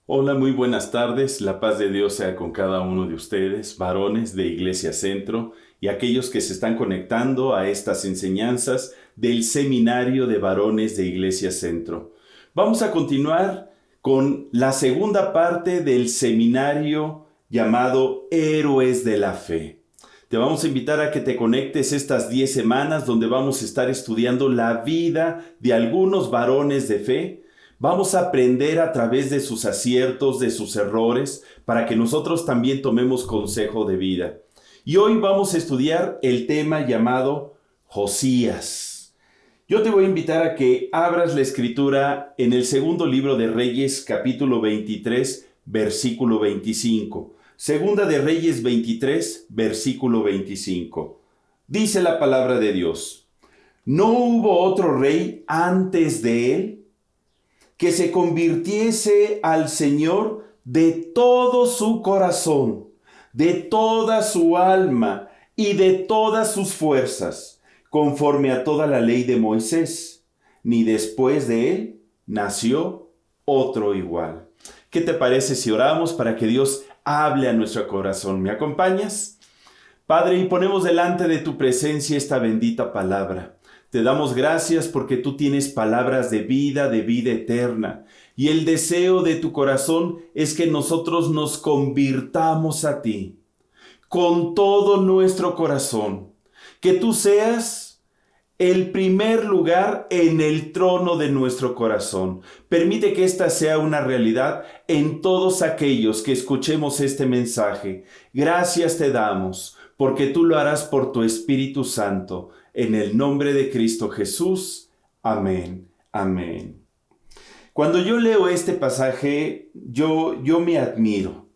Hola, muy buenas tardes. La paz de Dios sea con cada uno de ustedes, varones de Iglesia Centro y aquellos que se están conectando a estas enseñanzas del Seminario de Varones de Iglesia Centro. Vamos a continuar con la segunda parte del seminario llamado Héroes de la Fe. Te vamos a invitar a que te conectes estas 10 semanas donde vamos a estar estudiando la vida de algunos varones de fe. Vamos a aprender a través de sus aciertos, de sus errores, para que nosotros también tomemos consejo de vida. Y hoy vamos a estudiar el tema llamado Josías. Yo te voy a invitar a que abras la escritura en el segundo libro de Reyes, capítulo 23, versículo 25. Segunda de Reyes 23, versículo 25. Dice la palabra de Dios: ¿No hubo otro rey antes de él que se convirtiese al Señor de todo su corazón, de toda su alma y de todas sus fuerzas, conforme a toda la ley de Moisés? Ni después de él nació otro igual. ¿Qué te parece si oramos para que Dios hable a nuestro corazón? ¿Me acompañas? Padre, y ponemos delante de tu presencia esta bendita palabra. Te damos gracias porque tú tienes palabras de vida eterna. Y el deseo de tu corazón es que nosotros nos convirtamos a ti con todo nuestro corazón. Que tú seas el primer lugar en el trono de nuestro corazón. Permite que esta sea una realidad en todos aquellos que escuchemos este mensaje. Gracias te damos, porque tú lo harás por tu Espíritu Santo. En el nombre de Cristo Jesús. Amén. Amén. Cuando yo leo este pasaje, yo me admiro.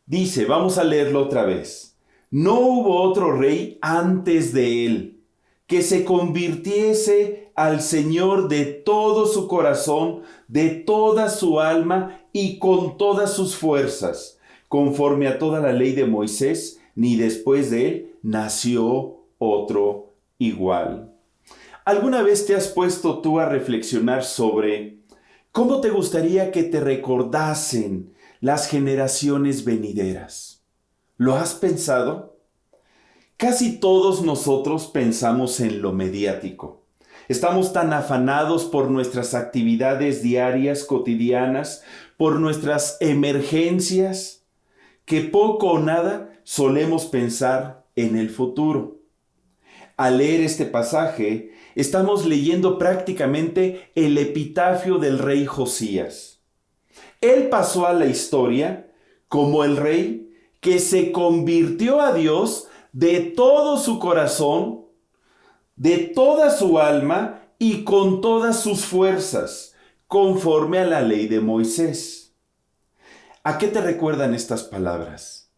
Dice, vamos a leerlo otra vez. No hubo otro rey antes de él que se convirtiese al Señor de todo su corazón, de toda su alma y con todas sus fuerzas, conforme a toda la ley de Moisés, ni después de él nació otro igual. ¿Alguna vez te has puesto tú a reflexionar sobre cómo te gustaría que te recordasen las generaciones venideras? ¿Lo has pensado? Casi todos nosotros pensamos en lo mediático. Estamos tan afanados por nuestras actividades diarias, cotidianas, por nuestras emergencias, que poco o nada solemos pensar en el futuro. Al leer este pasaje, estamos leyendo prácticamente el epitafio del rey Josías. Él pasó a la historia como el rey que se convirtió a Dios de todo su corazón, de toda su alma y con todas sus fuerzas, conforme a la ley de Moisés. ¿A qué te recuerdan estas palabras?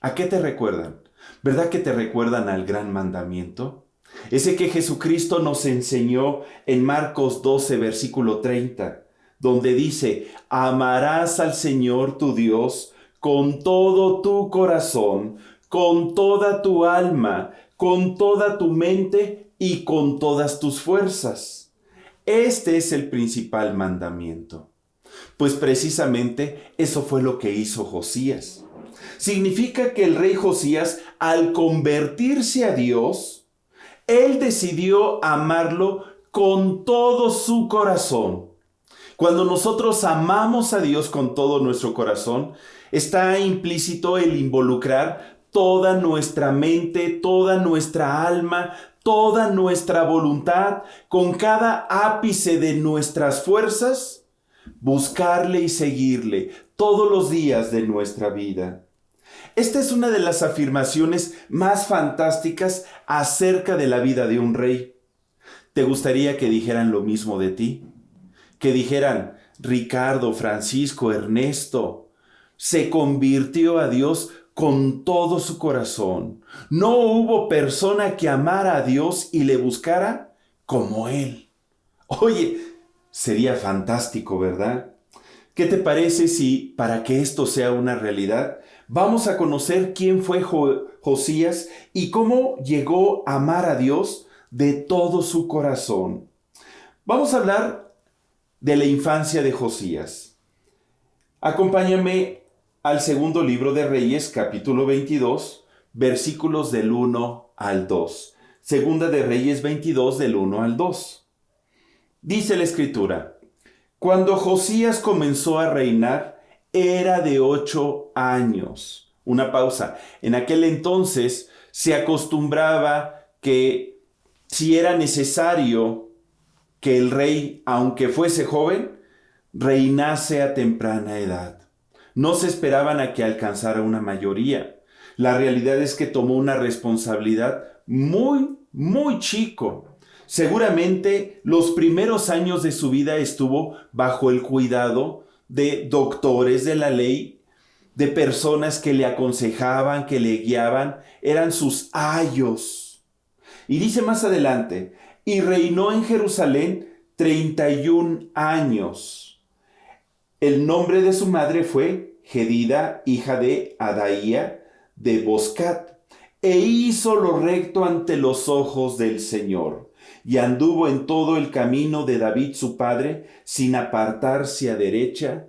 ¿A qué te recuerdan? ¿Verdad que te recuerdan al gran mandamiento? Ese que Jesucristo nos enseñó en Marcos 12, versículo 30, donde dice: amarás al Señor tu Dios con todo tu corazón, con toda tu alma, con toda tu mente y con todas tus fuerzas. Este es el principal mandamiento. Pues precisamente eso fue lo que hizo Josías. Significa que el rey Josías, al convertirse a Dios, él decidió amarlo con todo su corazón. Cuando nosotros amamos a Dios con todo nuestro corazón, está implícito el involucrar toda nuestra mente, toda nuestra alma, toda nuestra voluntad, con cada ápice de nuestras fuerzas, buscarle y seguirle todos los días de nuestra vida. Esta es una de las afirmaciones más fantásticas acerca de la vida de un rey. ¿Te gustaría que dijeran lo mismo de ti? Que dijeran: Ricardo, Francisco, Ernesto se convirtió a Dios con todo su corazón. No hubo persona que amara a Dios y le buscara como él. Oye, sería fantástico, ¿verdad? ¿Qué te parece si, para que esto sea una realidad, vamos a conocer quién fue Josías y cómo llegó a amar a Dios de todo su corazón? Vamos a hablar de la infancia de Josías. Acompáñame al segundo libro de Reyes, capítulo 22, versículos del 1 al 2. Segunda de Reyes 22, del 1 al 2. Dice la Escritura: Cuando Josías comenzó a reinar, era de 8 años. Una pausa. En aquel entonces se acostumbraba que si era necesario que el rey, aunque fuese joven, reinase a temprana edad. No se esperaban a que alcanzara una mayoría. La realidad es que tomó una responsabilidad muy chico. Seguramente los primeros años de su vida estuvo bajo el cuidado de doctores de la ley, de personas que le aconsejaban, que le guiaban, eran sus ayos. Y dice más adelante: y reinó en Jerusalén 31 años. El nombre de su madre fue Jedida, hija de Adaía de Boscat, e hizo lo recto ante los ojos del Señor, y anduvo en todo el camino de David su padre, sin apartarse a derecha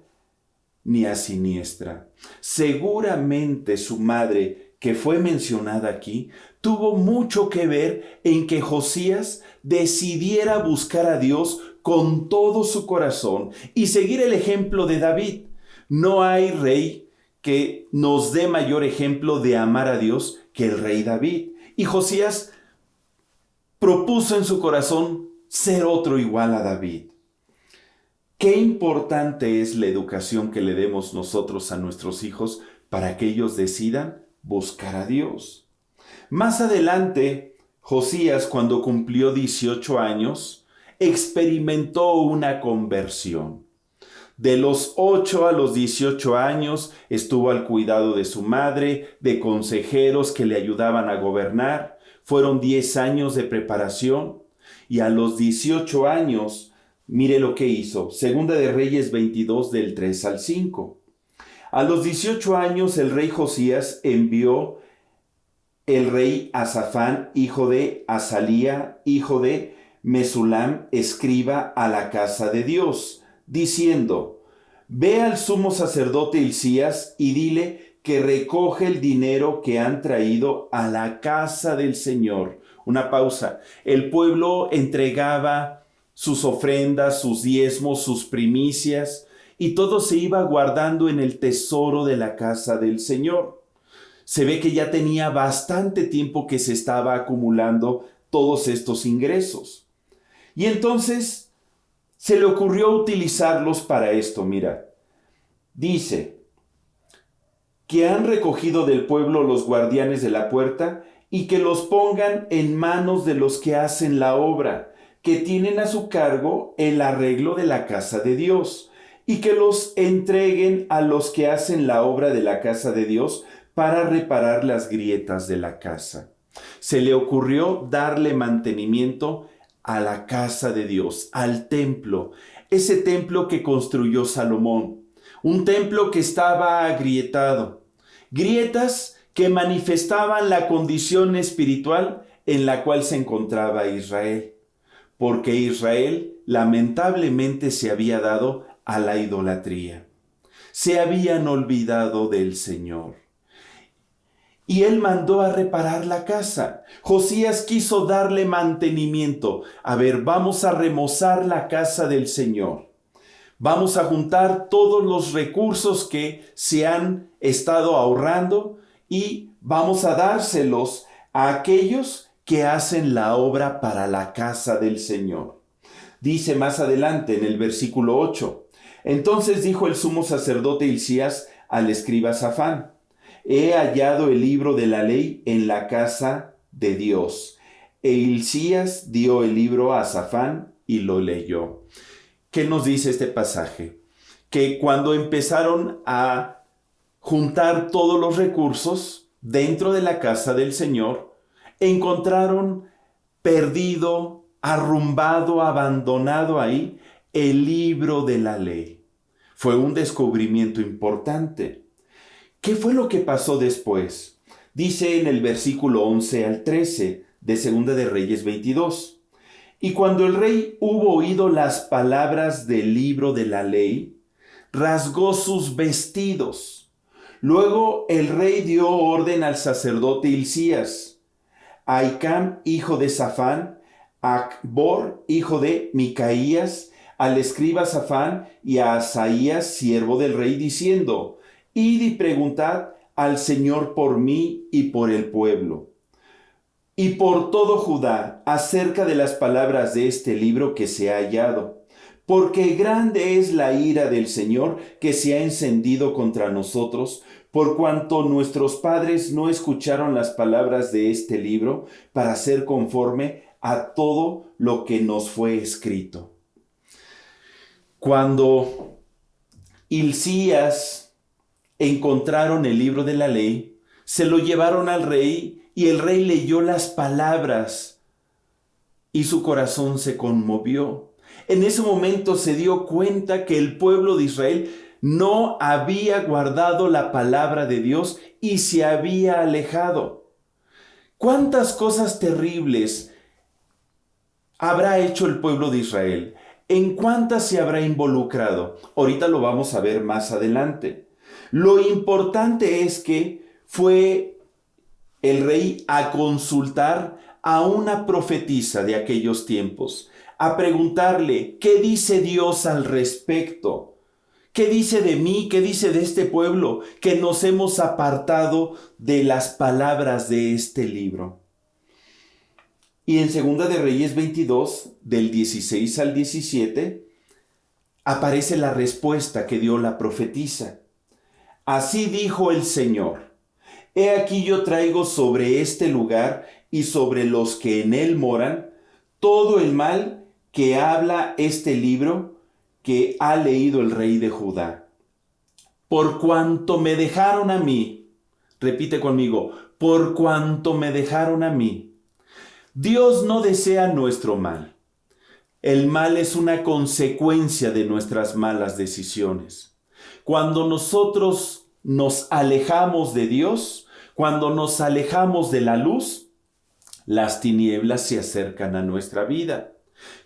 ni a siniestra. Seguramente su madre, que fue mencionada aquí, tuvo mucho que ver en que Josías decidiera buscar a Dios con todo su corazón y seguir el ejemplo de David. No hay rey que nos dé mayor ejemplo de amar a Dios que el rey David. Y Josías propuso en su corazón ser otro igual a David. Qué importante es la educación que le demos nosotros a nuestros hijos para que ellos decidan buscar a Dios. Más adelante, Josías, cuando cumplió 18 años, experimentó una conversión. De los 8 a los 18 años estuvo al cuidado de su madre, de consejeros que le ayudaban a gobernar. Fueron 10 años de preparación y a los 18 años, mire lo que hizo. Segunda de Reyes 22 del 3 al 5. A los 18 años el rey Josías envió el rey Asafán, hijo de Azalía, hijo de Mesulam, escriba a la casa de Dios, diciendo: Ve al sumo sacerdote Hilcías y dile que recoge el dinero que han traído a la casa del Señor. Una pausa. El pueblo entregaba sus ofrendas, sus diezmos, sus primicias, y todo se iba guardando en el tesoro de la casa del Señor. Se ve que ya tenía bastante tiempo que se estaba acumulando todos estos ingresos. Y entonces se le ocurrió utilizarlos para esto. Mira, dice que han recogido del pueblo los guardianes de la puerta y que los pongan en manos de los que hacen la obra, que tienen a su cargo el arreglo de la casa de Dios, y que los entreguen a los que hacen la obra de la casa de Dios para reparar las grietas de la casa. Se le ocurrió darle mantenimiento a la casa de Dios, al templo, ese templo que construyó Salomón, un templo que estaba agrietado, grietas que manifestaban la condición espiritual en la cual se encontraba Israel, porque Israel lamentablemente se había dado a la idolatría, se habían olvidado del Señor. Y él mandó a reparar la casa. Josías quiso darle mantenimiento. A ver, vamos a remozar la casa del Señor. Vamos a juntar todos los recursos que se han estado ahorrando y vamos a dárselos a aquellos que hacen la obra para la casa del Señor. Dice más adelante en el versículo 8. Entonces dijo el sumo sacerdote Hilcías al escriba Safán: He hallado el libro de la ley en la casa de Dios. E Hilcías dio el libro a Safán y lo leyó. ¿Qué nos dice este pasaje? Que cuando empezaron a juntar todos los recursos dentro de la casa del Señor, encontraron perdido, arrumbado, abandonado ahí el libro de la ley. Fue un descubrimiento importante. ¿Qué fue lo que pasó después? Dice en el versículo 11 al 13 de Segunda de Reyes 22. Y cuando el rey hubo oído las palabras del libro de la ley, rasgó sus vestidos. Luego el rey dio orden al sacerdote Hilcías, a Ahicam, hijo de Safán, a Acbor, hijo de Micaías, al escriba Safán y a Asaías, siervo del rey, diciendo: Id y preguntad al Señor por mí y por el pueblo, y por todo Judá, acerca de las palabras de este libro que se ha hallado. Porque grande es la ira del Señor que se ha encendido contra nosotros, por cuanto nuestros padres no escucharon las palabras de este libro para hacer conforme a todo lo que nos fue escrito. Cuando Hilcías encontraron el libro de la ley, se lo llevaron al rey y el rey leyó las palabras y su corazón se conmovió. En ese momento se dio cuenta que el pueblo de Israel no había guardado la palabra de Dios y se había alejado. ¿Cuántas cosas terribles habrá hecho el pueblo de Israel? ¿En cuántas se habrá involucrado? Ahorita lo vamos a ver más adelante. Lo importante es que fue el rey a consultar a una profetisa de aquellos tiempos, a preguntarle: ¿qué dice Dios al respecto? ¿Qué dice de mí? ¿Qué dice de este pueblo que nos hemos apartado de las palabras de este libro? Y en Segunda de Reyes 22, del 16 al 17, aparece la respuesta que dio la profetisa. Así dijo el Señor: He aquí yo traigo sobre este lugar y sobre los que en él moran todo el mal que habla este libro que ha leído el rey de Judá. Por cuanto me dejaron a mí, repite conmigo, por cuanto me dejaron a mí. Dios no desea nuestro mal. El mal es una consecuencia de nuestras malas decisiones. Cuando nosotros nos alejamos de Dios, cuando nos alejamos de la luz, las tinieblas se acercan a nuestra vida.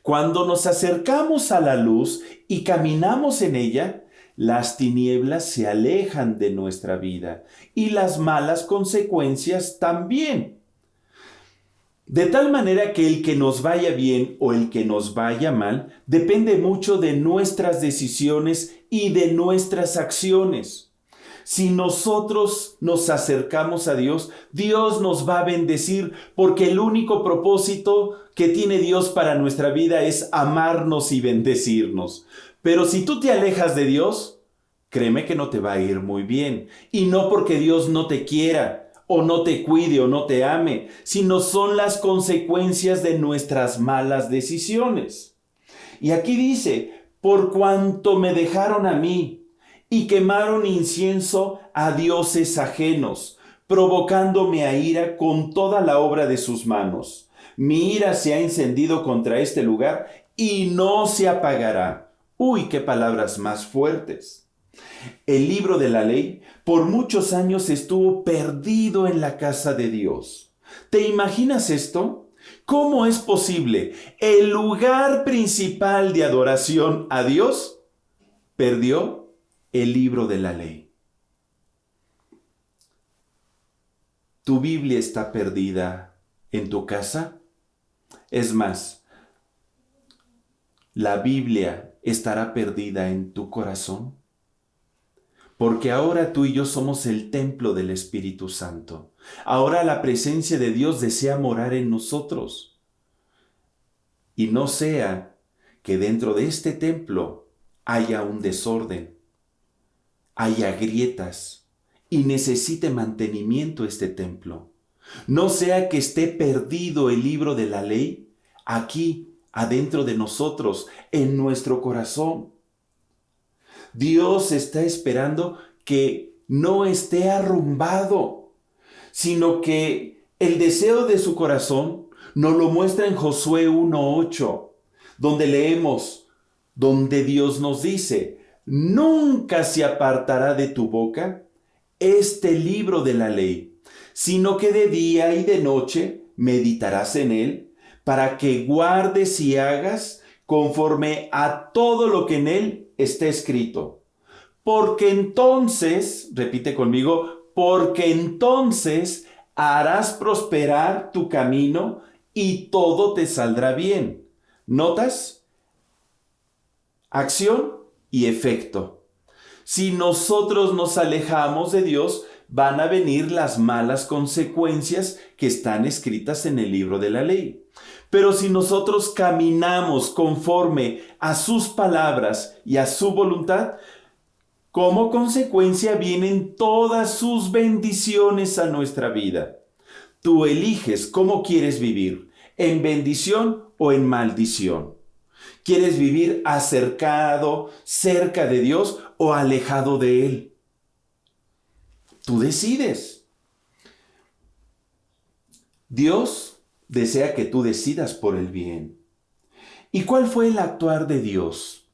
Cuando nos acercamos a la luz y caminamos en ella, las tinieblas se alejan de nuestra vida y las malas consecuencias también. De tal manera que el que nos vaya bien o el que nos vaya mal depende mucho de nuestras decisiones y de nuestras acciones. Si nosotros nos acercamos a Dios, Dios nos va a bendecir, porque el único propósito que tiene Dios para nuestra vida es amarnos y bendecirnos. Pero si tú te alejas de Dios, créeme que no te va a ir muy bien. Y no porque Dios no te quiera, o no te cuide, o no te ame, sino son las consecuencias de nuestras malas decisiones. Y aquí dice: por cuanto me dejaron a mí, y quemaron incienso a dioses ajenos, provocándome a ira con toda la obra de sus manos. Mi ira se ha encendido contra este lugar, y no se apagará. Uy, qué palabras más fuertes. El libro de la ley por muchos años estuvo perdido en la casa de Dios. ¿Te imaginas esto? ¿Cómo es posible? El lugar principal de adoración a Dios perdió el libro de la ley. ¿Tu Biblia está perdida en tu casa? Es más, ¿la Biblia estará perdida en tu corazón? Porque ahora tú y yo somos el templo del Espíritu Santo. Ahora la presencia de Dios desea morar en nosotros. Y no sea que dentro de este templo haya un desorden, haya grietas y necesite mantenimiento este templo. No sea que esté perdido el libro de la ley aquí, adentro de nosotros, en nuestro corazón. Dios está esperando que no esté arrumbado, sino que el deseo de su corazón nos lo muestra en Josué 1:8, donde leemos, donde Dios nos dice: nunca se apartará de tu boca este libro de la ley, sino que de día y de noche meditarás en él, para que guardes y hagas conforme a todo lo que en él está escrito, porque entonces, repite conmigo, porque entonces harás prosperar tu camino y todo te saldrá bien. ¿Notas? Acción y efecto. Si nosotros nos alejamos de Dios, van a venir las malas consecuencias que están escritas en el libro de la ley. Pero si nosotros caminamos conforme a sus palabras y a su voluntad, como consecuencia vienen todas sus bendiciones a nuestra vida. Tú eliges cómo quieres vivir, en bendición o en maldición. ¿Quieres vivir acercado, cerca de Dios o alejado de Él? Tú decides. Dios desea que tú decidas por el bien. ¿Y cuál fue el actuar de Dios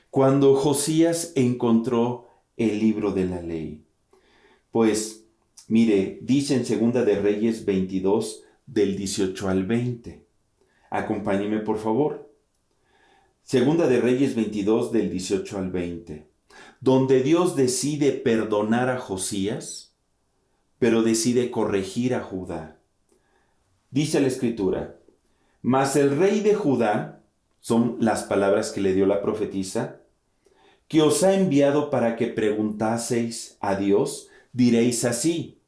cuando Josías encontró el libro de la ley? Pues, mire, dice en Segunda de Reyes 22, del 18 al 20. Acompáñeme, por favor. Segunda de Reyes 22, del 18 al 20. Donde Dios decide perdonar a Josías, pero decide corregir a Judá. Dice la Escritura: mas el rey de Judá, son las palabras que le dio la profetisa, que os ha enviado para que preguntaseis a Dios, diréis así: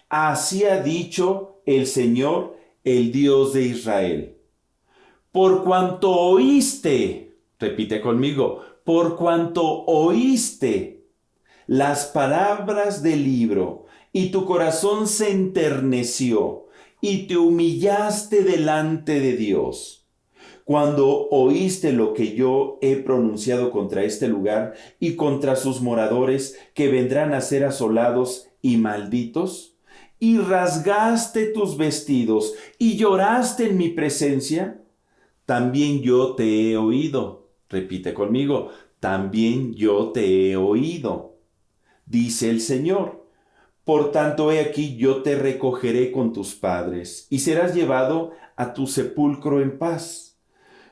así ha dicho el Señor, el Dios de Israel. Por cuanto oíste, repite conmigo, por cuanto oíste las palabras del libro y tu corazón se enterneció y te humillaste delante de Dios. Cuando oíste lo que yo he pronunciado contra este lugar y contra sus moradores que vendrán a ser asolados y malditos, y rasgaste tus vestidos y lloraste en mi presencia, también yo te he oído. Repite conmigo, también yo te he oído, dice el Señor. Por tanto, he aquí, yo te recogeré con tus padres, y serás llevado a tu sepulcro en paz.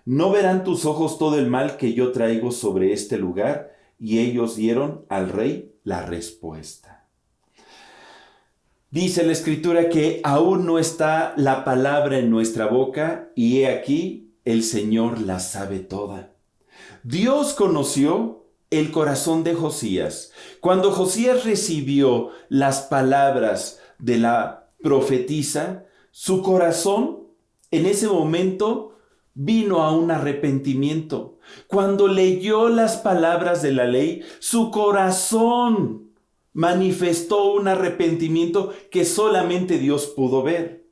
No verán tus ojos todo el mal que yo traigo sobre este lugar. Y ellos dieron al rey la respuesta. Dice la Escritura que aún no está la palabra en nuestra boca, y he aquí, el Señor la sabe toda. Dios conoció el corazón de Josías. Cuando Josías recibió las palabras de la profetisa, su corazón en ese momento vino a un arrepentimiento. Cuando leyó las palabras de la ley, su corazón manifestó un arrepentimiento que solamente Dios pudo ver.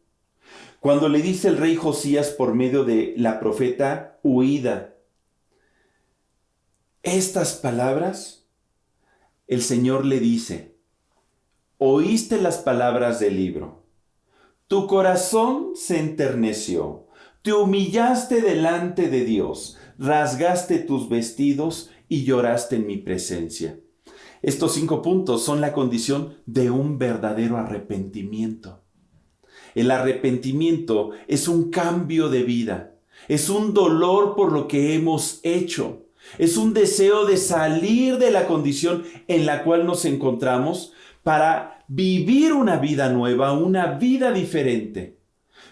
Cuando le dice el rey Josías por medio de la profeta huida estas palabras, el Señor le dice: oíste las palabras del libro, tu corazón se enterneció, te humillaste delante de Dios, rasgaste tus vestidos y lloraste en mi presencia. Estos 5 puntos son la condición de un verdadero arrepentimiento. El arrepentimiento es un cambio de vida, es un dolor por lo que hemos hecho, es un deseo de salir de la condición en la cual nos encontramos para vivir una vida nueva, una vida diferente,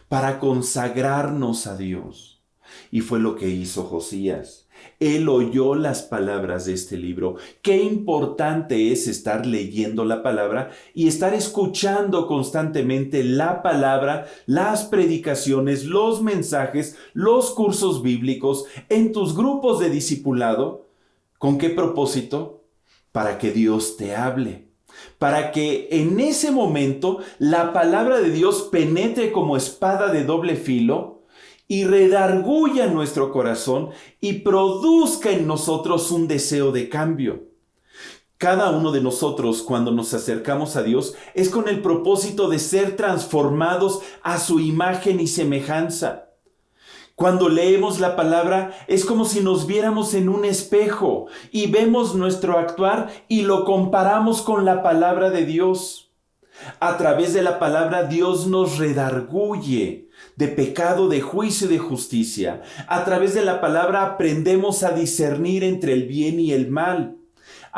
para consagrarnos a Dios. Y fue lo que hizo Josías. Él oyó las palabras de este libro. Qué importante es estar leyendo la palabra y estar escuchando constantemente la palabra, las predicaciones, los mensajes, los cursos bíblicos en tus grupos de discipulado. ¿Con qué propósito? Para que Dios te hable. Para que en ese momento la palabra de Dios penetre como espada de doble filo y redarguya nuestro corazón y produzca en nosotros un deseo de cambio. Cada uno de nosotros, cuando nos acercamos a Dios, es con el propósito de ser transformados a su imagen y semejanza. Cuando leemos la palabra, es como si nos viéramos en un espejo y vemos nuestro actuar y lo comparamos con la palabra de Dios. A través de la palabra, Dios nos redarguye de pecado, de juicio y de justicia. A través de la palabra aprendemos a discernir entre el bien y el mal.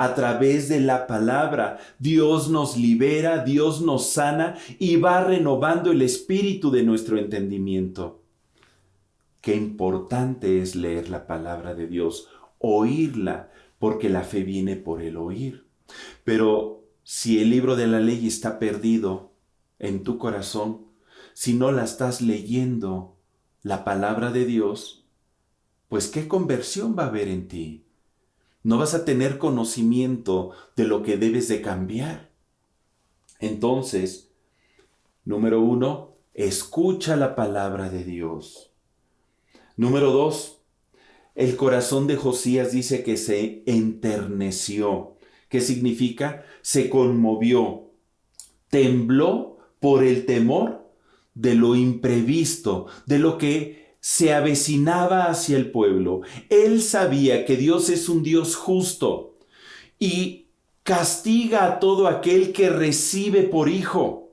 a través de la palabra. Dios nos libera, Dios nos sana y va renovando el espíritu de nuestro entendimiento. Qué importante es leer la palabra de Dios, oírla, porque la fe viene por el oír. Pero si el libro de la ley está perdido en tu corazón, si no la estás leyendo, la palabra de Dios, pues ¿qué conversión va a haber en ti? No vas a tener conocimiento de lo que debes de cambiar. Entonces, número 1, escucha la palabra de Dios. Número 2, el corazón de Josías dice que se enterneció. ¿Qué significa? Se conmovió, tembló por el temor de lo imprevisto, de lo que se avecinaba hacia el pueblo. Él sabía que Dios es un Dios justo y castiga a todo aquel que recibe por hijo.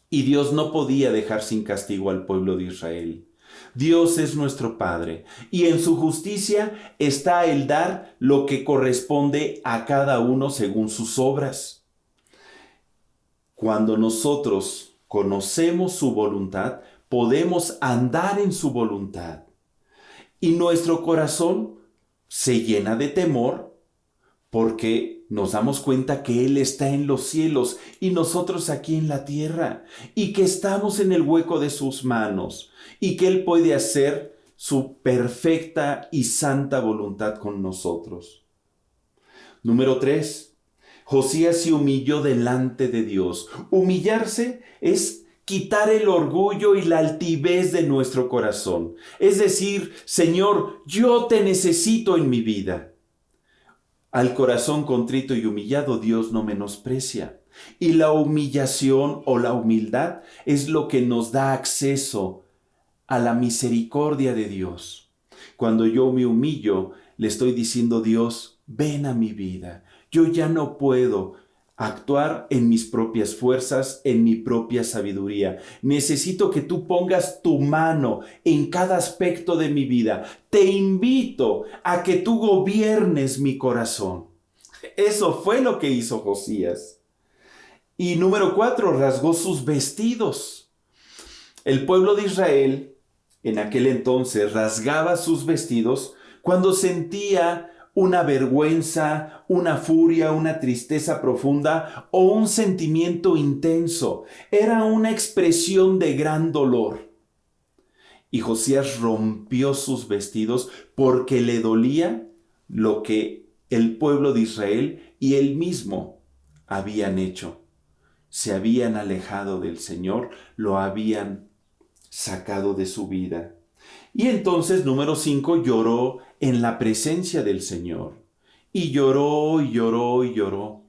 Y Dios no podía dejar sin castigo al pueblo de Israel. Dios es nuestro Padre y en su justicia está el dar lo que corresponde a cada uno según sus obras. Cuando nosotros conocemos su voluntad, podemos andar en su voluntad y nuestro corazón se llena de temor porque nos damos cuenta que Él está en los cielos y nosotros aquí en la tierra, y que estamos en el hueco de sus manos, y que Él puede hacer su perfecta y santa voluntad con nosotros. Número 3. Josías se humilló delante de Dios. Humillarse es quitar el orgullo y la altivez de nuestro corazón. Es decir, Señor, yo te necesito en mi vida. Al corazón contrito y humillado Dios no menosprecia. Y la humillación o la humildad es lo que nos da acceso a la misericordia de Dios. Cuando yo me humillo, le estoy diciendo, Dios, ven a mi vida. Yo ya no puedo actuar en mis propias fuerzas, en mi propia sabiduría. Necesito que tú pongas tu mano en cada aspecto de mi vida. Te invito a que tú gobiernes mi corazón. Eso fue lo que hizo Josías. Y número 4, rasgó sus vestidos. El pueblo de Israel en aquel entonces rasgaba sus vestidos cuando sentía una vergüenza, una furia, una tristeza profunda o un sentimiento intenso. Era una expresión de gran dolor. Y Josías rompió sus vestidos porque le dolía lo que el pueblo de Israel y él mismo habían hecho. Se habían alejado del Señor, lo habían sacado de su vida. Y entonces, número 5, lloró en la presencia del Señor. Y lloró, y lloró, y lloró.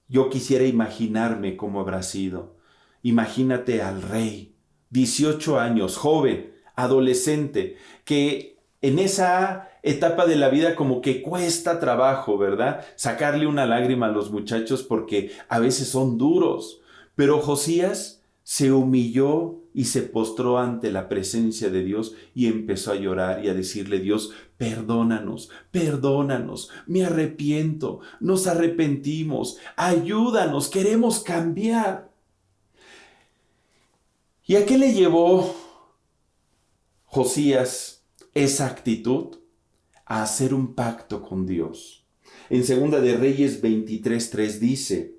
Yo quisiera imaginarme cómo habrá sido. Imagínate al rey, 18 años, joven, adolescente, que en esa etapa de la vida como que cuesta trabajo, ¿verdad? Sacarle una lágrima a los muchachos porque a veces son duros. Pero Josías se humilló y se postró ante la presencia de Dios y empezó a llorar y a decirle, Dios, perdónanos, perdónanos, me arrepiento, nos arrepentimos, ayúdanos, queremos cambiar. ¿Y a qué le llevó Josías esa actitud? A hacer un pacto con Dios. En 2 de Reyes 23:3 dice,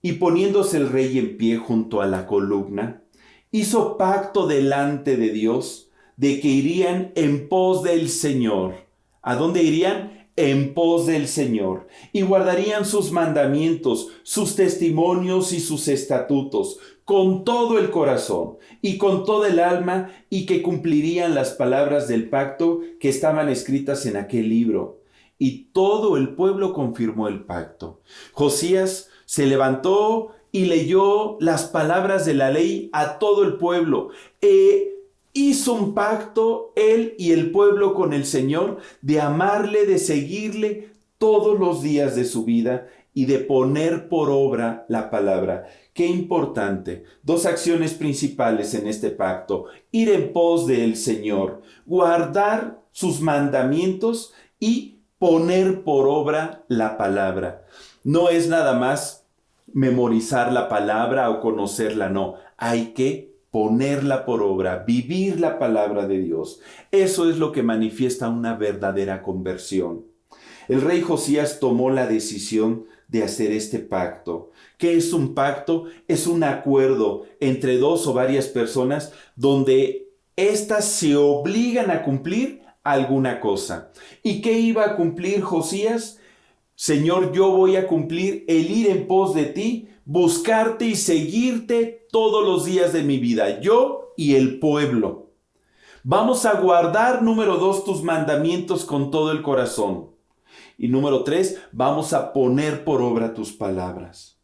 y poniéndose el rey en pie junto a la columna, hizo pacto delante de Dios de que irían en pos del Señor. ¿A dónde irían? En pos del Señor. Y guardarían sus mandamientos, sus testimonios y sus estatutos con todo el corazón y con toda el alma, y que cumplirían las palabras del pacto que estaban escritas en aquel libro. Y todo el pueblo confirmó el pacto. Josías se levantó y leyó las palabras de la ley a todo el pueblo. Hizo un pacto él y el pueblo con el Señor de amarle, de seguirle todos los días de su vida y de poner por obra la palabra. Qué importante. 2 acciones principales en este pacto: ir en pos del Señor, guardar sus mandamientos y poner por obra la palabra. No es nada más memorizar la palabra o conocerla, no. Hay que ponerla por obra, vivir la palabra de Dios. Eso es lo que manifiesta una verdadera conversión. El rey Josías tomó la decisión de hacer este pacto. ¿Qué es un pacto? Es un acuerdo entre dos o varias personas donde éstas se obligan a cumplir alguna cosa. ¿Y qué iba a cumplir Josías? Señor, yo voy a cumplir el ir en pos de ti, buscarte y seguirte todos los días de mi vida, yo y el pueblo. Vamos a guardar, número 2, tus mandamientos con todo el corazón. Y número 3, vamos a poner por obra tus palabras.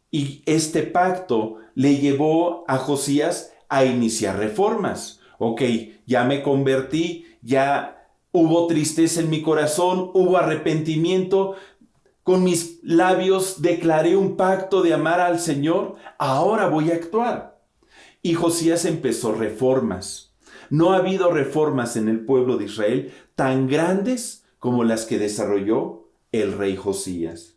Y este pacto le llevó a Josías a iniciar reformas. Ok, ya me convertí, ya hubo tristeza en mi corazón, hubo arrepentimiento. Con mis labios declaré un pacto de amar al Señor. Ahora voy a actuar. Y Josías empezó reformas. No ha habido reformas en el pueblo de Israel tan grandes como las que desarrolló el rey Josías.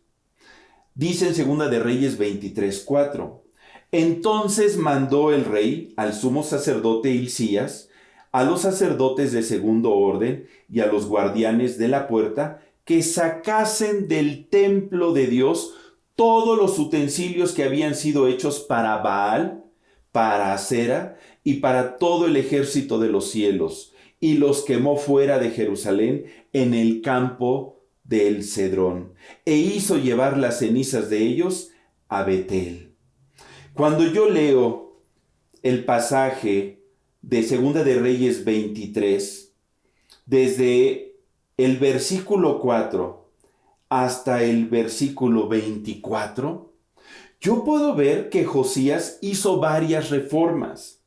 Dice en 2 de Reyes 23:4. Entonces mandó el rey al sumo sacerdote Hilcías, a los sacerdotes de segundo orden y a los guardianes de la puerta que sacasen del templo de Dios todos los utensilios que habían sido hechos para Baal, para Acera y para todo el ejército de los cielos, y los quemó fuera de Jerusalén en el campo del Cedrón, e hizo llevar las cenizas de ellos a Betel. Cuando yo leo el pasaje de 2 de Reyes 23, desde el versículo 4 hasta el versículo 24, yo puedo ver que Josías hizo varias reformas.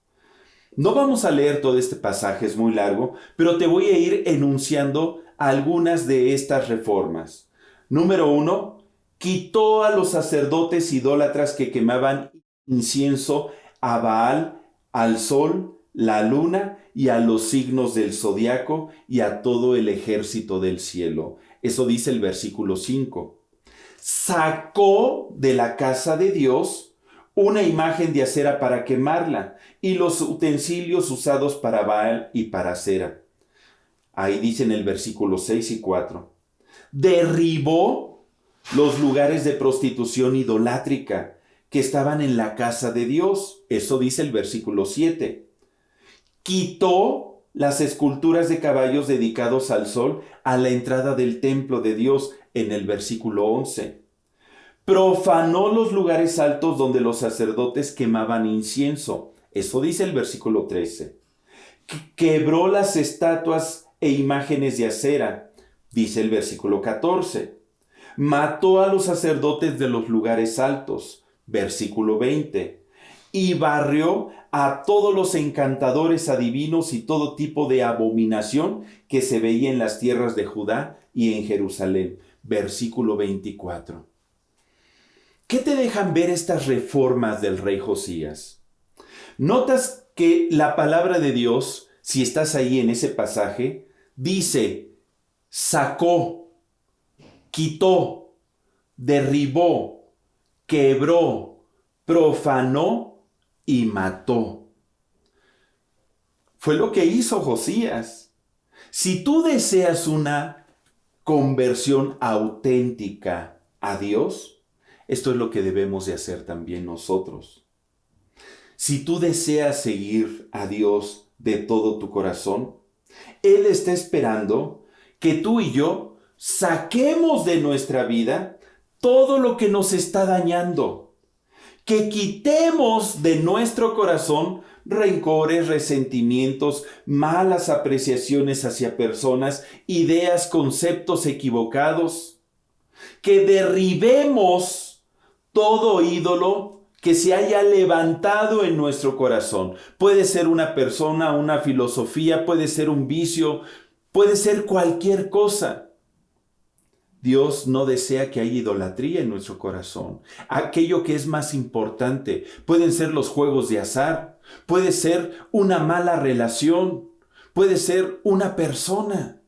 No vamos a leer todo este pasaje, es muy largo, pero te voy a ir enunciando algunas de estas reformas. Número 1, quitó a los sacerdotes idólatras que quemaban incienso a Baal, al sol, la luna y a los signos del zodiaco y a todo el ejército del cielo. Eso dice el versículo 5. Sacó de la casa de Dios una imagen de acera para quemarla y los utensilios usados para Baal y para Acera. Ahí dice en el versículo 6 y 4. Derribó los lugares de prostitución idolátrica que estaban en la casa de Dios. Eso dice el versículo 7. Quitó las esculturas de caballos dedicados al sol a la entrada del templo de Dios en el versículo 11. Profanó los lugares altos donde los sacerdotes quemaban incienso. Eso dice el versículo 13. Quebró las estatuas e imágenes de acera. Dice el versículo 14. Mató a los sacerdotes de los lugares altos. Versículo 20. Y barrió a todos los encantadores adivinos y todo tipo de abominación que se veía en las tierras de Judá y en Jerusalén. Versículo 24. ¿Qué te dejan ver estas reformas del rey Josías? Notas que la palabra de Dios, si estás ahí en ese pasaje, dice, sacó, quitó, derribó, quebró, profanó y mató. Fue lo que hizo Josías. Si tú deseas una conversión auténtica a Dios, esto es lo que debemos de hacer también nosotros. Si tú deseas seguir a Dios de todo tu corazón, Él está esperando que tú y yo saquemos de nuestra vida todo lo que nos está dañando, que quitemos de nuestro corazón rencores, resentimientos, malas apreciaciones hacia personas, ideas, conceptos equivocados, que derribemos todo ídolo que se haya levantado en nuestro corazón. Puede ser una persona, una filosofía, puede ser un vicio, puede ser cualquier cosa. Dios no desea que haya idolatría en nuestro corazón. Aquello que es más importante pueden ser los juegos de azar, puede ser una mala relación, puede ser una persona.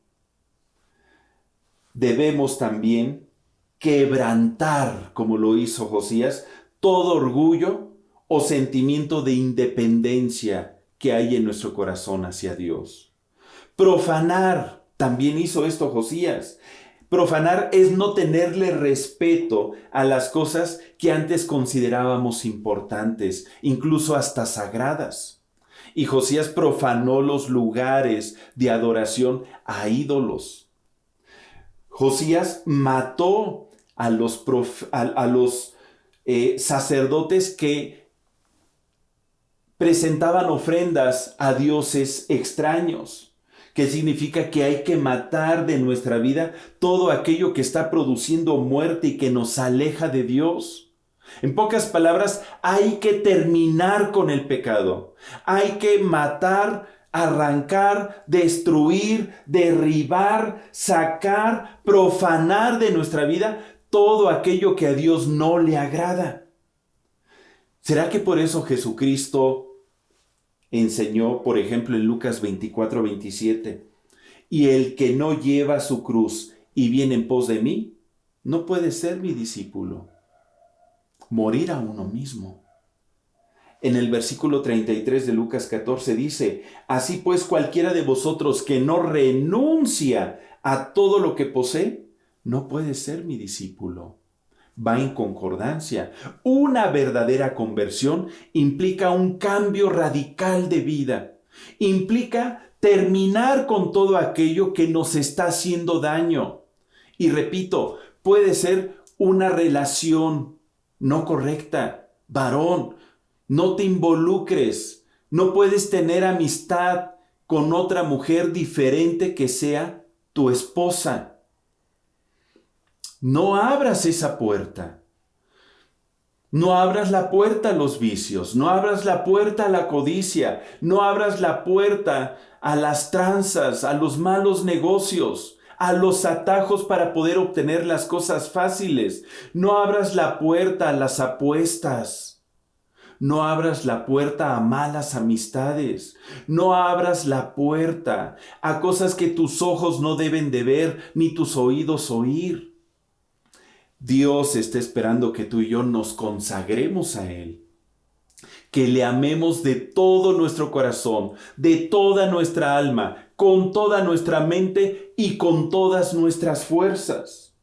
debemos también quebrantar, como lo hizo Josías, todo orgullo o sentimiento de independencia que hay en nuestro corazón hacia Dios. Profanar, también hizo esto Josías. Profanar es no tenerle respeto a las cosas que antes considerábamos importantes, incluso hasta sagradas. Y Josías profanó los lugares de adoración a ídolos. Josías mató a los sacerdotes que presentaban ofrendas a dioses extraños, que significa que hay que matar de nuestra vida todo aquello que está produciendo muerte y que nos aleja de Dios. En pocas palabras, hay que terminar con el pecado. Hay que matar, arrancar, destruir, derribar, sacar, profanar de nuestra vida todo aquello que a Dios no le agrada. ¿Será que por eso Jesucristo enseñó, por ejemplo, en Lucas 24:27, y el que no lleva su cruz y viene en pos de mí, no puede ser mi discípulo? Morir a uno mismo. En el versículo 33 de Lucas 14 dice, así pues cualquiera de vosotros que no renuncia a todo lo que posee, no puede ser mi discípulo. Va en concordancia. Una verdadera conversión implica un cambio radical de vida. Implica terminar con todo aquello que nos está haciendo daño. Y repito, puede ser una relación no correcta. Varón, no te involucres. No puedes tener amistad con otra mujer diferente que sea tu esposa. No abras esa puerta. No abras la puerta a los vicios. No abras la puerta a la codicia. No abras la puerta a las tranzas, a los malos negocios, a los atajos para poder obtener las cosas fáciles. No abras la puerta a las apuestas. No abras la puerta a malas amistades. No abras la puerta a cosas que tus ojos no deben de ver ni tus oídos oír. Dios está esperando que tú y yo nos consagremos a Él, que le amemos de todo nuestro corazón, de toda nuestra alma, con toda nuestra mente y con todas nuestras fuerzas.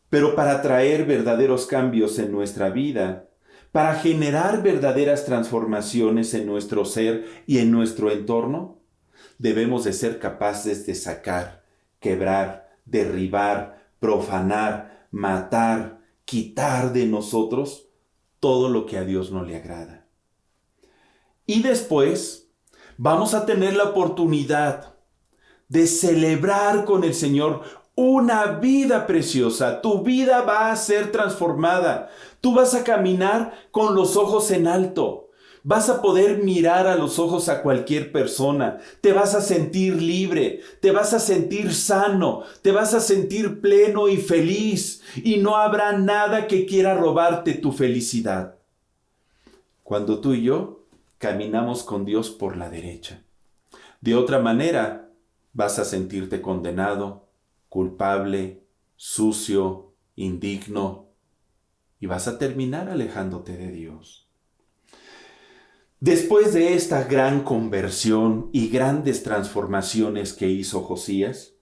Pero para traer verdaderos cambios en nuestra vida, para generar verdaderas transformaciones en nuestro ser y en nuestro entorno, debemos de ser capaces de sacar, quebrar, derribar, profanar, matar, quitar de nosotros todo lo que a Dios no le agrada. Y después vamos a tener la oportunidad de celebrar con el Señor una vida preciosa. Tu vida va a ser transformada. Tú vas a caminar con los ojos en alto. Vas a poder mirar a los ojos a cualquier persona. Te vas a sentir libre. Te vas a sentir sano. Te vas a sentir pleno y feliz. Y no habrá nada que quiera robarte tu felicidad. Cuando tú y yo caminamos con Dios por la derecha. De otra manera, vas a sentirte condenado, culpable, sucio, indigno. Y vas a terminar alejándote de Dios. Después de esta gran conversión y grandes transformaciones que hizo Josías,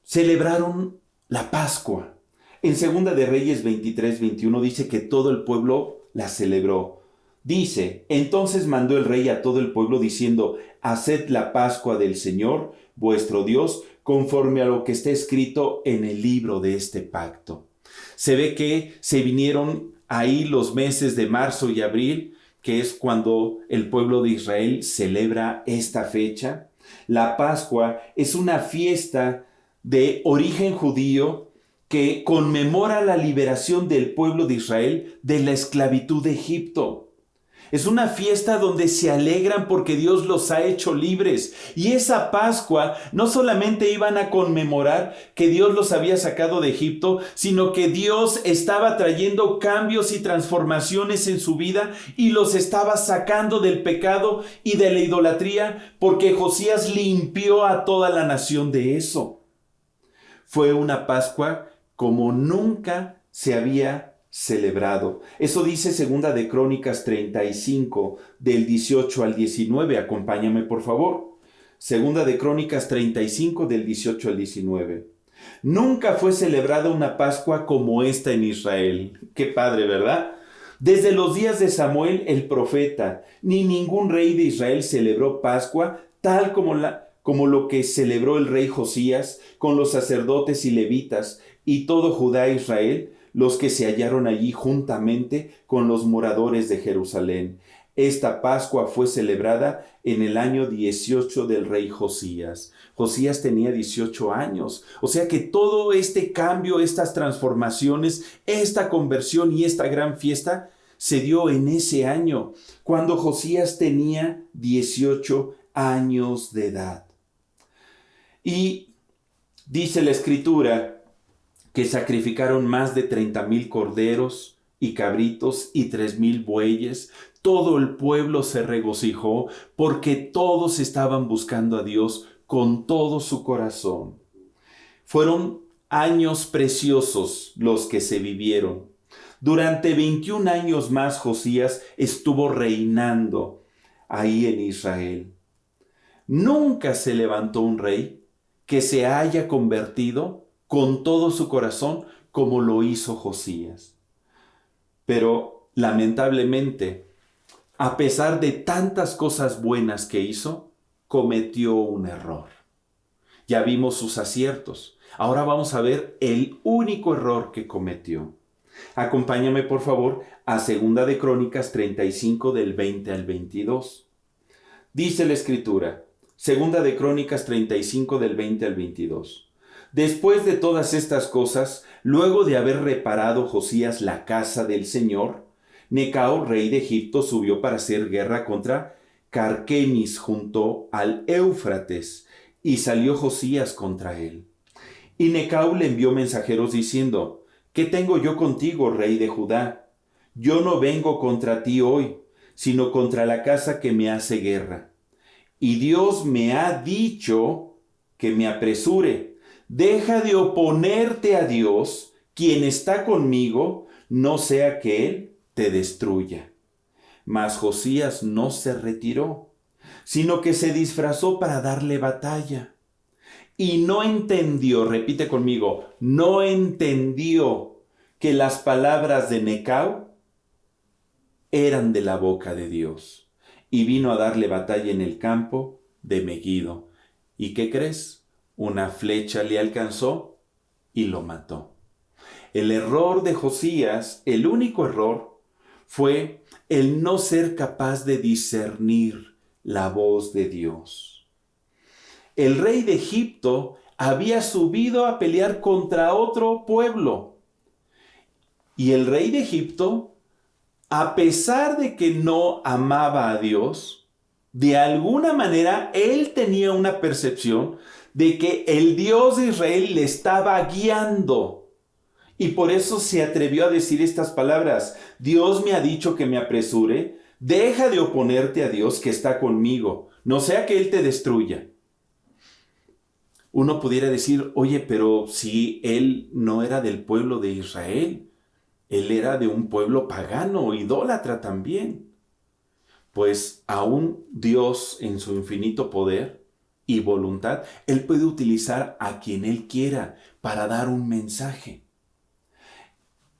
celebraron la Pascua. En 2 de Reyes 23:21 dice que todo el pueblo la celebró. Dice, entonces mandó el rey a todo el pueblo diciendo, haced la Pascua del Señor, vuestro Dios, conforme a lo que está escrito en el libro de este pacto. Se ve que se vinieron ahí los meses de marzo y abril, que es cuando el pueblo de Israel celebra esta fecha. La Pascua es una fiesta de origen judío que conmemora la liberación del pueblo de Israel de la esclavitud de Egipto. Es una fiesta donde se alegran porque Dios los ha hecho libres. Y esa Pascua no solamente iban a conmemorar que Dios los había sacado de Egipto, sino que Dios estaba trayendo cambios y transformaciones en su vida y los estaba sacando del pecado y de la idolatría, porque Josías limpió a toda la nación de eso. Fue una Pascua como nunca se había celebrado. Eso dice Segunda de Crónicas 35, del 18 al 19. Acompáñame, por favor. Segunda de Crónicas 35, del 18 al 19. Nunca fue celebrada una Pascua como esta en Israel. Qué padre, ¿verdad? Desde los días de Samuel el profeta, ni ningún rey de Israel celebró Pascua tal como lo que celebró el rey Josías con los sacerdotes y levitas y todo Judá e Israel, los que se hallaron allí juntamente con los moradores de Jerusalén. Esta Pascua fue celebrada en el año 18 del rey Josías. Josías tenía 18 años. O sea que todo este cambio, estas transformaciones, esta conversión y esta gran fiesta se dio en ese año, cuando Josías tenía 18 años de edad. Y dice la Escritura que sacrificaron más de 30,000 corderos y cabritos y 3,000 bueyes. Todo el pueblo se regocijó porque todos estaban buscando a Dios con todo su corazón. Fueron años preciosos los que se vivieron. Durante 21 años más Josías estuvo reinando ahí en Israel. Nunca se levantó un rey que se haya convertido con todo su corazón como lo hizo Josías. Pero lamentablemente, a pesar de tantas cosas buenas que hizo, cometió un error. Ya vimos sus aciertos. Ahora vamos a ver el único error que cometió. Acompáñame por favor a Segunda de Crónicas 35 del 20 al 22. Dice la Escritura, Segunda de Crónicas 35 del 20 al 22. Después de todas estas cosas, luego de haber reparado Josías la casa del Señor, Necao, rey de Egipto, subió para hacer guerra contra Carquemis junto al Éufrates, y salió Josías contra él. Y Necao le envió mensajeros diciendo, ¿qué tengo yo contigo, rey de Judá? Yo no vengo contra ti hoy, sino contra la casa que me hace guerra. Y Dios me ha dicho que me apresure. Deja de oponerte a Dios, quien está conmigo, no sea que Él te destruya. Mas Josías no se retiró, sino que se disfrazó para darle batalla. Y no entendió, repite conmigo, no entendió que las palabras de Necao eran de la boca de Dios. Y vino a darle batalla en el campo de Megiddo. ¿Y qué crees? Una flecha le alcanzó y lo mató. El error de Josías, el único error, fue el no ser capaz de discernir la voz de Dios. El rey de Egipto había subido a pelear contra otro pueblo. Y el rey de Egipto, a pesar de que no amaba a Dios, de alguna manera él tenía una percepción de que el Dios de Israel le estaba guiando. Y por eso se atrevió a decir estas palabras. Dios me ha dicho que me apresure. Deja de oponerte a Dios que está conmigo. No sea que Él te destruya. Uno pudiera decir, oye, pero si Él no era del pueblo de Israel. Él era de un pueblo pagano, idólatra también. Pues aún Dios en su infinito poder y voluntad, Él puede utilizar a quien Él quiera para dar un mensaje.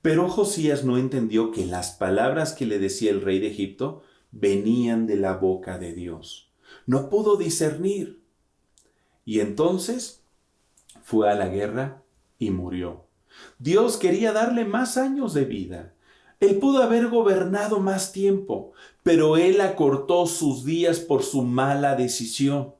Pero Josías no entendió que las palabras que le decía el rey de Egipto venían de la boca de Dios. No pudo discernir. Y entonces fue a la guerra y murió. Dios quería darle más años de vida. Él pudo haber gobernado más tiempo, pero él acortó sus días por su mala decisión.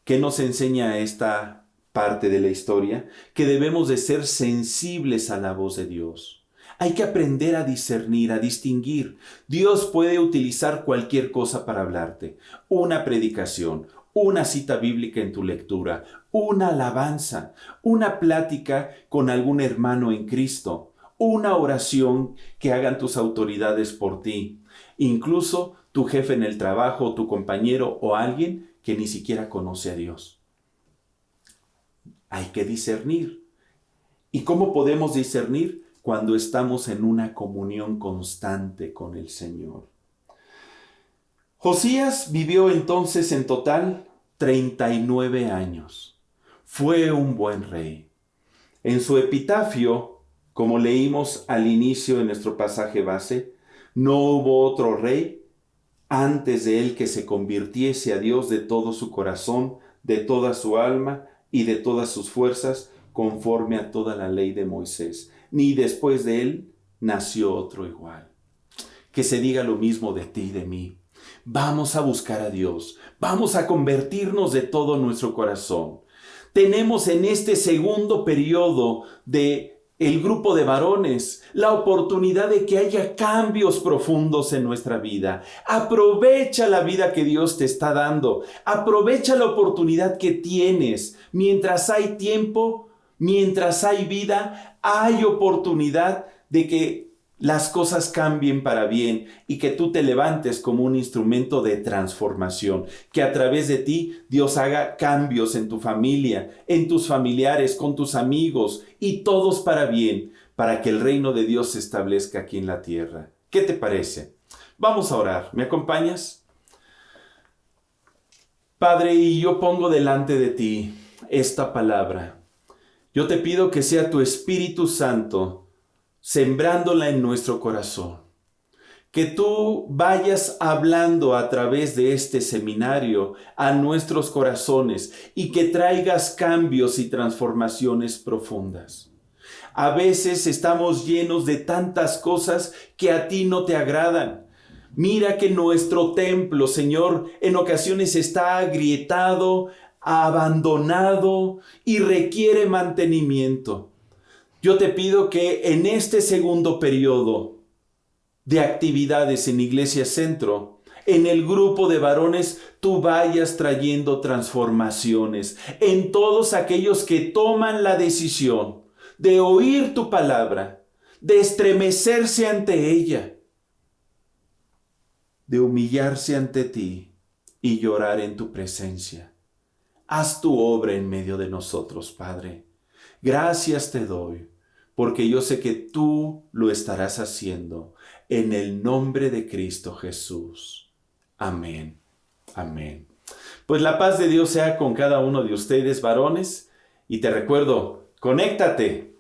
¿Qué nos enseña esta parte de la historia? Que debemos de ser sensibles a la voz de Dios. Hay que aprender a discernir, a distinguir. Dios puede utilizar cualquier cosa para hablarte. Una predicación, una cita bíblica en tu lectura, una alabanza, una plática con algún hermano en Cristo, una oración que hagan tus autoridades por ti, incluso tu jefe en el trabajo, tu compañero o alguien que ni siquiera conoce a Dios. Hay que discernir. ¿Y cómo podemos discernir? Cuando estamos en una comunión constante con el Señor. Josías vivió entonces en total 39 años. Fue un buen rey. En su epitafio, como leímos al inicio de nuestro pasaje base, no hubo otro rey antes de él que se convirtiese a Dios de todo su corazón, de toda su alma y de todas sus fuerzas, conforme a toda la ley de Moisés. Ni después de él nació otro igual. Que se diga lo mismo de ti y de mí. Vamos a buscar a Dios. Vamos a convertirnos de todo nuestro corazón. Tenemos en este segundo periodo de el grupo de varones la oportunidad de que haya cambios profundos en nuestra vida. Aprovecha la vida que Dios te está dando. Aprovecha la oportunidad que tienes. Mientras hay tiempo, mientras hay vida, hay oportunidad de que las cosas cambien para bien y que tú te levantes como un instrumento de transformación, que a través de ti Dios haga cambios en tu familia, en tus familiares, con tus amigos y todos para bien, para que el reino de Dios se establezca aquí en la tierra. ¿Qué te parece? Vamos a orar. ¿Me acompañas? Padre, y yo pongo delante de ti esta palabra. Yo te pido que sea tu Espíritu Santo sembrándola en nuestro corazón. Que tú vayas hablando a través de este seminario a nuestros corazones y que traigas cambios y transformaciones profundas. A veces estamos llenos de tantas cosas que a ti no te agradan. Mira que nuestro templo, Señor, en ocasiones está agrietado, abandonado y requiere mantenimiento. Yo te pido que en este segundo periodo de actividades en Iglesia Centro, en el grupo de varones, tú vayas trayendo transformaciones en todos aquellos que toman la decisión de oír tu palabra, de estremecerse ante ella, de humillarse ante ti y llorar en tu presencia. Haz tu obra en medio de nosotros, Padre. Gracias te doy, porque yo sé que tú lo estarás haciendo en el nombre de Cristo Jesús. Amén. Amén. Pues la paz de Dios sea con cada uno de ustedes, varones, y te recuerdo, conéctate